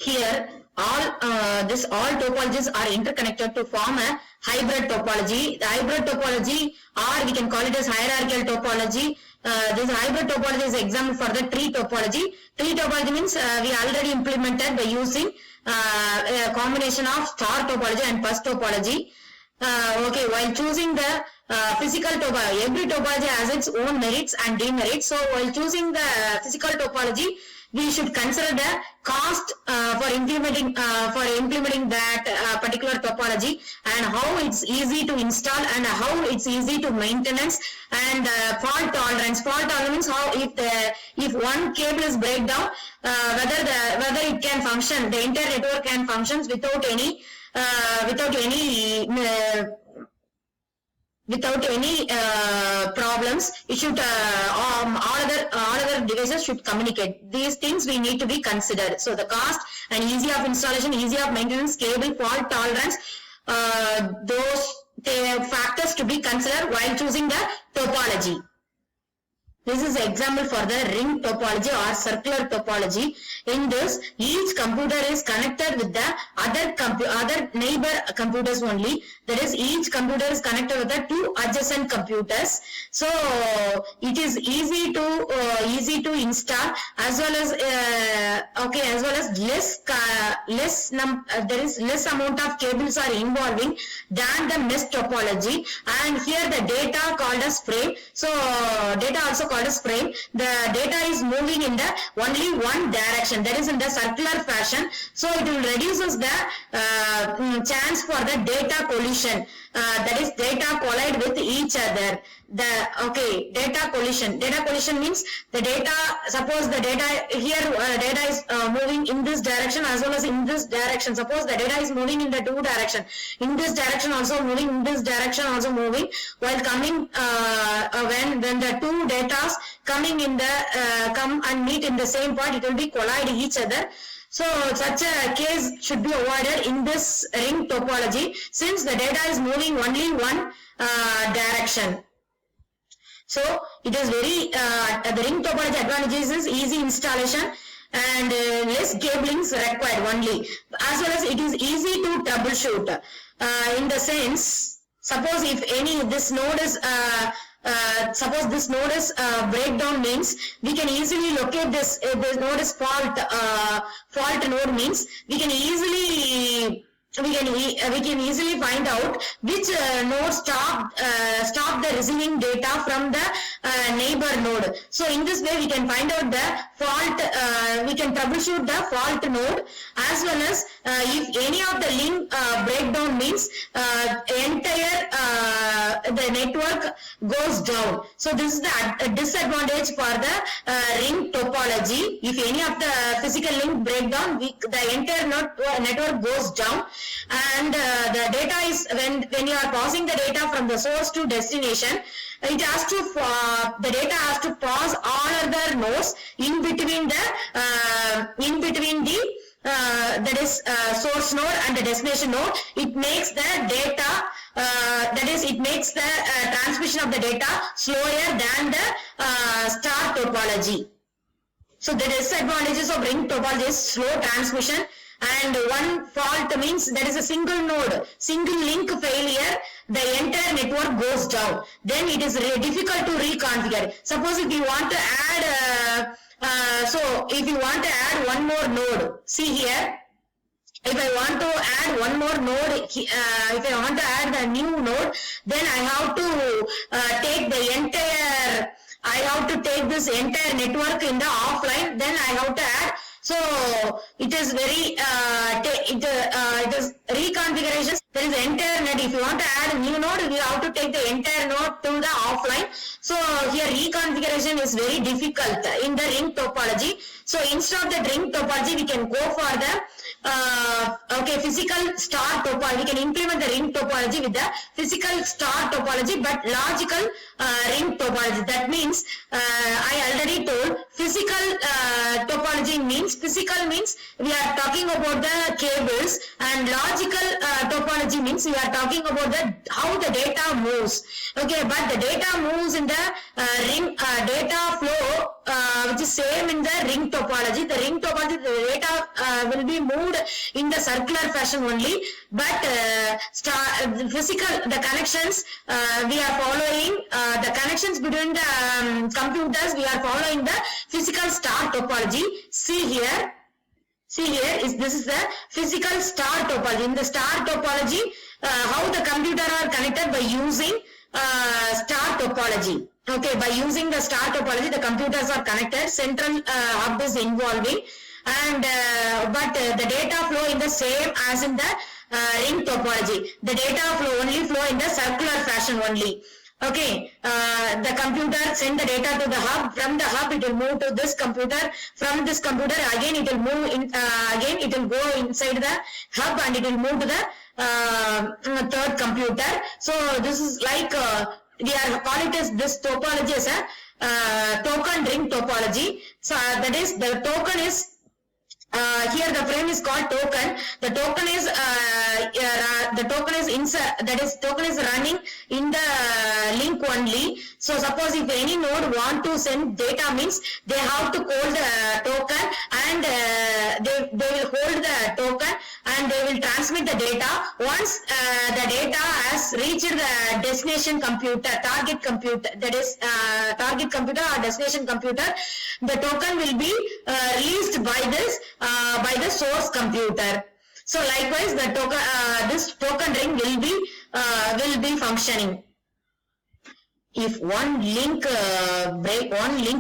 here all topologies are interconnected to form a hybrid topology. The hybrid topology, or we can call it as hierarchical topology. This hybrid topology is example for the tree topology. Tree topology means we already implemented by using a combination of star topology and bus topology. Okay, while choosing the physical topology, every topology has its own merits and demerits. So while choosing the physical topology, we should consider the cost for implementing that particular topology, and how it's easy to install and how it's easy to maintenance, and fault tolerance. Fault tolerance, how if one cable is break down, whether it can function, the entire network can functions without any problems. It should all other devices should communicate. These things we need to be considered. So the cost and easy of installation, easy of maintenance, cable fault tolerance, those factors to be considered while choosing the topology. This is an example for the ring topology or circular topology. In this, each computer is connected with the other neighbor computers only. That is, each computer is connected with the two adjacent computers. So it is easy to install, as well as there is less amount of cables are involving than the mesh topology. And here the data called as frame. So data also called as frame. The data is moving in the only one direction, that is in the circular fashion. So it will reduces the chance for the data collision. That is, data collide with each other. Data collision. Data collision means the data, suppose the data here data is moving in this direction as well as in this direction. Suppose the data is moving in the two direction, in this direction also moving, in this direction also moving, while coming when the two datas coming in the come and meet in the same point, it will be collide each other. So such a case should be avoided in this ring topology, since the data is moving only one direction. So it is very the ring topology advantages is easy installation and less cablings required only, as well as it is easy to troubleshoot. In the sense, suppose if this node is breakdown, means we can easily locate this. If this node is fault node, means we can easily find out which node stop the receiving data from the neighbor node. So in this way we can find out the fault, we can troubleshoot the fault node, as well as if any of the link breakdown, means entire the network goes down. So this is the disadvantage for the ring topology. If any of the physical link breakdown, the entire network goes down. And the data is, when you are passing the data from the source to destination, it has to the data has to pass all other nodes in between the that is source node and the destination node. It makes the data that is, it makes the transmission of the data slower than the star topology. So the disadvantages of ring topology is slow transmission, and one fault means there is a single node, single link failure, the entire network goes down. Then it is difficult to reconfigure. Suppose if you want to add if you want to add one more node, see here, if I want to add one more node, if I want to add the new node, then I have to take the entire, I have to take this entire network in the offline, then I have to add. So it is very it is reconfiguration. There is entire net. If you want to add a new node, you have to take the entire node to the offline. So here reconfiguration is very difficult in the ring topology. So instead of the ring topology, we can go for the Okay, physical star topology. We can implement the ring topology with the physical star topology, but logical ring topology. That means I already told physical topology means we are talking about the cables, and logical topology means we are talking about the how the data moves. Okay, but the data moves in the ring data flow which is same in the ring topology. The ring topology, the data will be moved in the circular fashion only, but the connections we are following the connections between the computers, we are following the physical star topology. See here this is the physical star topology. In the star topology, how the computer are connected by using star topology. Okay, by using the star topology, the computers are connected. Central hub is involving, and but the data flow in the same as in the ring topology. The data flow in the circular fashion only. Okay, the computer send the data to the hub. From the hub, it will move to this computer. From this computer, again it will move in. Again it will go inside the hub, and it will move to the third computer. So this is like we are calling it as this topology as a token ring topology. So that is the token is. Here the frame is called token. The token is inside, that is token is running in the link only. So suppose if any node want to send data, means they have to call the token, and they will hold the token, and they will transmit the data. Once the data has reached the destination computer, target computer, that is target computer or destination computer, the token will be released by the source computer. So likewise, the token this token ring will be functioning. If one link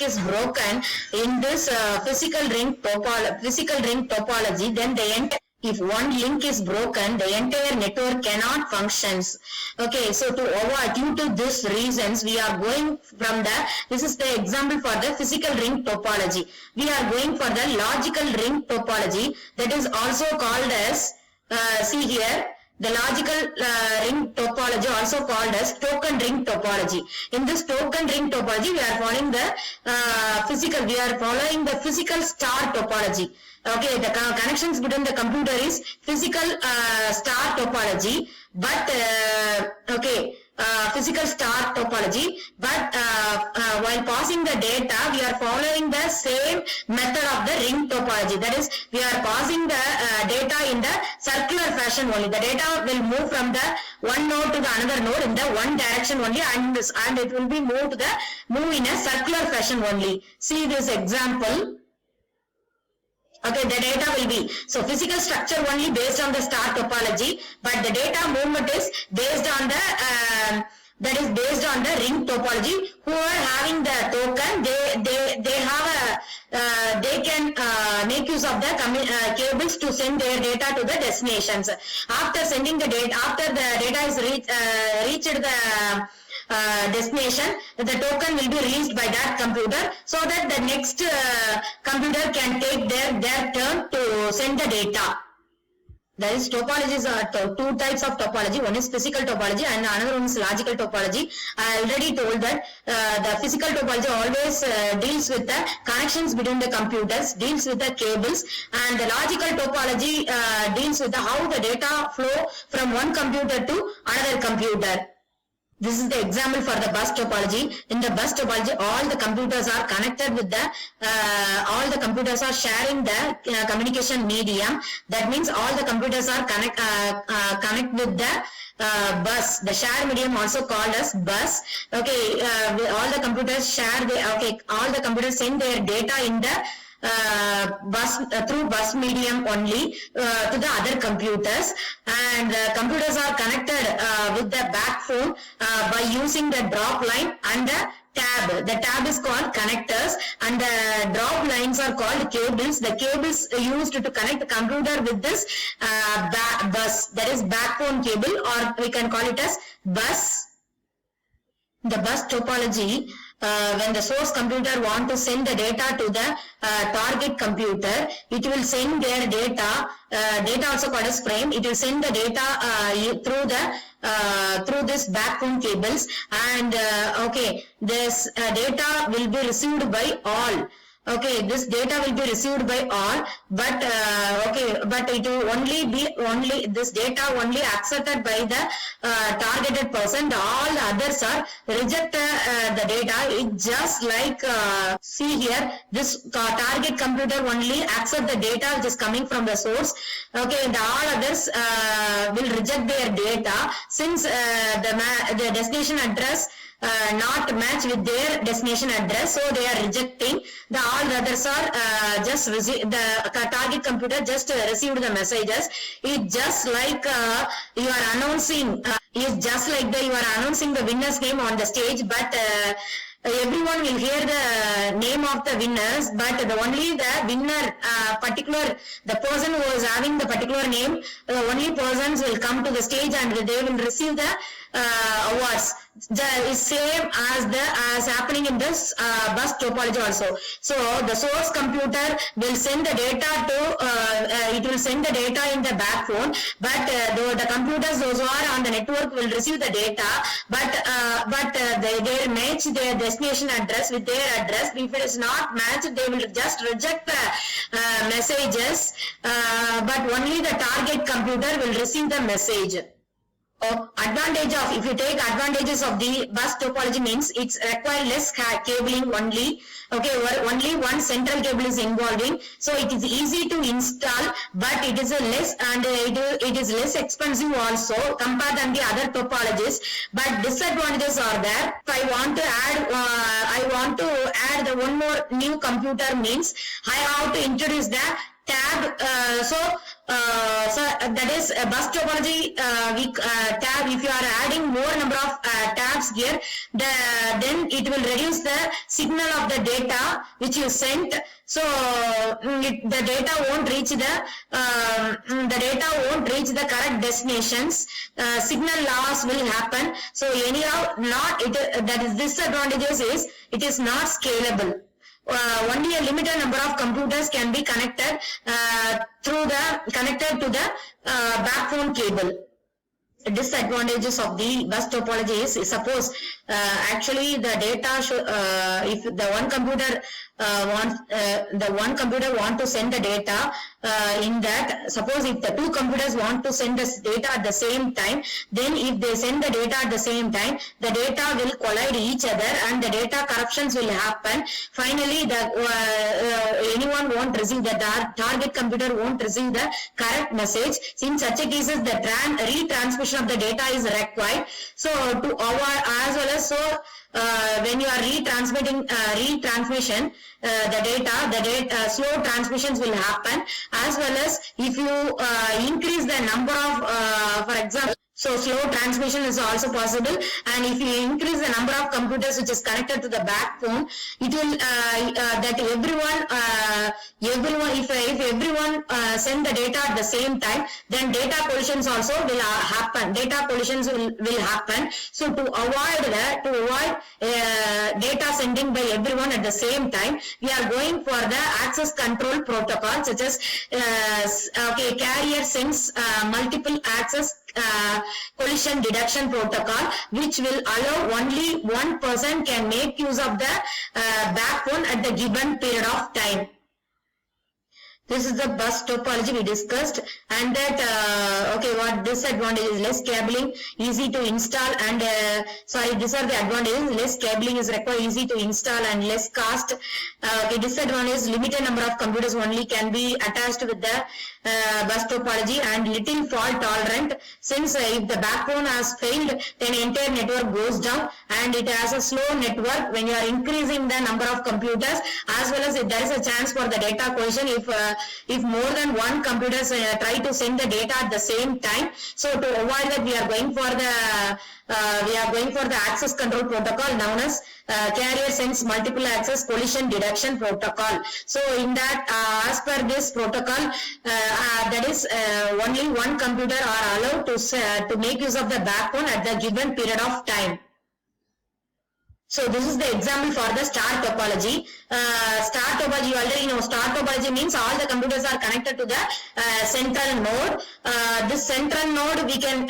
is broken in this physical ring topology, then if one link is broken, the entire network cannot functions. Okay, so to avoid, due to these reasons, we are going from this is the example for the physical ring topology. We are going for the logical ring topology, that is also called as, see here, the logical ring topology, also called as token ring topology. In this token ring topology, we are following the physical star topology. Okay, the connections between the computer is physical star topology, but physical star topology, but while passing the data, we are following the same method of the ring topology. That is, we are passing the data in the circular fashion only. The data will move from the one node to the another node in the one direction only, and it will be move in a circular fashion only. See this example. Okay, the data will be, so physical structure only based on the star topology, but the data movement is based on the ring topology. Who are having the token, they can make use of the cables to send their data to the destinations. After sending the data, after the data is reached the destination, the token will be released by that computer, so that the next computer can take their turn to send the data. There is topologies are two types of topology. One is physical topology and another one is logical topology. I already told that the physical topology always deals with the connections between the computers, deals with the cables, and the logical topology deals with how the data flow from one computer to another computer. This is the example for the bus topology. In the bus topology, all the computers are connected with all the computers are sharing the communication medium. That means all the computers are connect with the bus. The share medium also called as bus. Okay, all the computers share all the computers send their data in the through bus medium only to the other computers, and computers are connected with the backbone by using the drop line and the tab. The tab is called connectors, and the drop lines are called cables. The cables used to connect the computer with this bus, that is backbone cable, or we can call it as bus. The bus topology when the source computer want to send the data to the target computer, it will send their data, data also called as frame. It will send the data through this backbone cables, and okay, this data will be received by all. Okay, this data will be received by all, but okay, but it will only this data only accepted by the targeted person. All the others are reject the data. It just like see here, this target computer only accept the data which is coming from the source. Okay, the all others will reject their data, since the destination address not match with their destination address, so they are rejecting. The all the others are just the target computer just received the messages. It just like you are announcing. It's just like you are announcing the winner's name on the stage, but everyone will hear the name of the winners, but only the winner, particular, the person who is having the particular name, only persons will come to the stage and they will receive the awards. The same as happening in this bus topology also. So the source computer will send the data to it will send the data in the backbone, but the computers those who are on the network will receive the data, but they match their destination address with their address. If it is not matched, they will just reject the messages, but only the target computer will receive the message. Advantage of, if you take advantages of the bus topology, means it's require less cabling only. Okay, only one central cable is involving, so it is easy to install, but it is a less, and it is less expensive also compared than the other topologies. But disadvantages are there. If I want to add the one more new computer, means I have to introduce the tab. So that is a bus topology tab. If you are adding more number of tabs here, then it will reduce the signal of the data which you sent. So the data won't reach the correct destinations. Signal loss will happen. So anyhow, that is disadvantages is it is not scalable. Only a limited number of computers can be connected connected to the backbone cable. Disadvantages of the bus topology is, suppose actually the data if the one computer want to send the data in that, suppose if the two computers want to send this data at the same time, then if they send the data at the same time, the data will collide each other and the data corruptions will happen. Finally, anyone won't receive, the target computer won't receive the correct message. In such a cases, the retransmission of the data is required. So to avoid, as well as when you are retransmission the data, slow transmissions will happen, as well as if you increase the number of, for example, so slow transmission is also possible, and if you increase the number of computers which is connected to the backbone, it will that everyone if everyone send the data at the same time, then data collisions also will happen. Data collisions will happen. So to avoid data sending by everyone at the same time, we are going for the access control protocol, such as carrier sends multiple access collision detection protocol, which will allow only one person can make use of the backbone at the given period of time. This is the bus topology we discussed, and that what disadvantage is less cabling, easy to install, and these are the advantages. Less cabling is required, easy to install, and less cost. Disadvantage is limited number of computers only can be attached with the bus topology, and little fault tolerant, since if the backbone has failed, then entire network goes down, and it has a slow network when you are increasing the number of computers, as well as if there is a chance for the data collision if more than one computer try to send the data at the same time. So to avoid that, we are going for the access control protocol known as carrier sends multiple access collision detection protocol. So in that, as per this protocol, that is only one computer are allowed to make use of the backbone at the given period of time. So this is the example for the star topology. Star topology, you already know, star topology means all the computers are connected to the central node. This central node we can,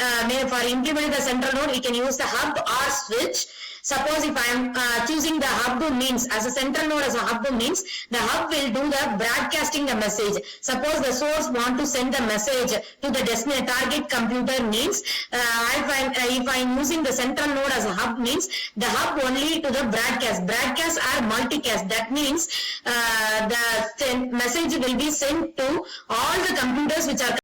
for implementing the central node, we can use the hub or switch. Suppose if I am choosing the hub means, as a central node as a hub means, the hub will do the broadcasting the message. Suppose the source want to send the message to the destination target computer means, if I am using the central node as a hub means, the hub only to the broadcast or multicast. That means the message will be sent to all the computers which are